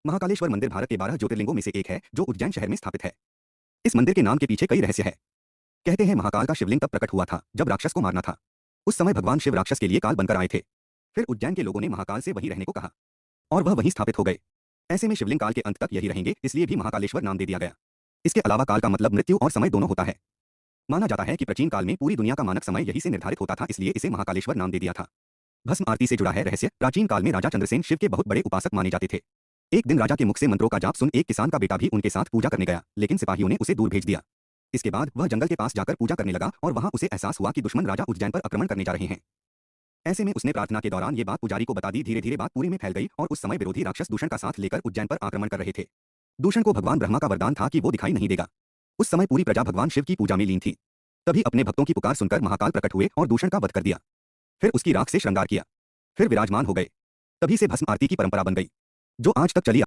महाकालेश्वर मंदिर भारत के 12 ज्योतिर्लिंगों में से एक है जो उज्जैन शहर में स्थापित है। इस मंदिर के नाम के पीछे कई रहस्य है। कहते हैं महाकाल का शिवलिंग तब प्रकट हुआ था जब राक्षस को मारना था। उस समय भगवान शिव राक्षस के लिए काल बनकर आए थे। फिर उज्जैन के लोगों ने महाकाल से वहीं रहने को कहा और वह वहीं स्थापित हो गए। ऐसे में शिवलिंग काल के अंत तक यही रहेंगे, इसलिए भी महाकालेश्वर नाम दे दिया गया। इसके अलावा काल का मतलब मृत्यु और समय दोनों होता है। माना जाता है कि प्राचीन काल में पूरी दुनिया का मानक समय यही से निर्धारित होता था, इसलिए इसे महाकालेश्वर नाम दे दिया था। भस्म आरती से जुड़ा है रहस्य। प्राचीन काल में राजा चंद्रसेन शिव के बहुत बड़े उपासक माने जाते थे। एक दिन राजा के मुख से मंत्रों का जाप सुन एक किसान का बेटा भी उनके साथ पूजा करने गया, लेकिन सिपाहियों ने उसे दूर भेज दिया। इसके बाद वह जंगल के पास जाकर पूजा करने लगा और वहां उसे एहसास हुआ कि दुश्मन राजा उज्जैन पर आक्रमण करने जा रहे हैं। ऐसे में उसने प्रार्थना के दौरान ये बात पुजारी को बता दी। धीरे धीरे बात पूरी में फैल गई और उस समय विरोधी राक्षस दूषण का साथ लेकर उज्जैन पर आक्रमण कर रहे थे। दूषण को भगवान ब्रह्मा का वरदान था कि वो दिखाई नहीं देगा। उस समय पूरी प्रजा भगवान शिव की पूजा में लीन थी। तभी अपने भक्तों की पुकार सुनकर महाकाल प्रकट हुए और दूषण का वध कर दिया। फिर उसकी राख से श्रृंगार किया, फिर विराजमान हो गए। तभी से भस्म आरती की परंपरा बन गई, जो आज तक चली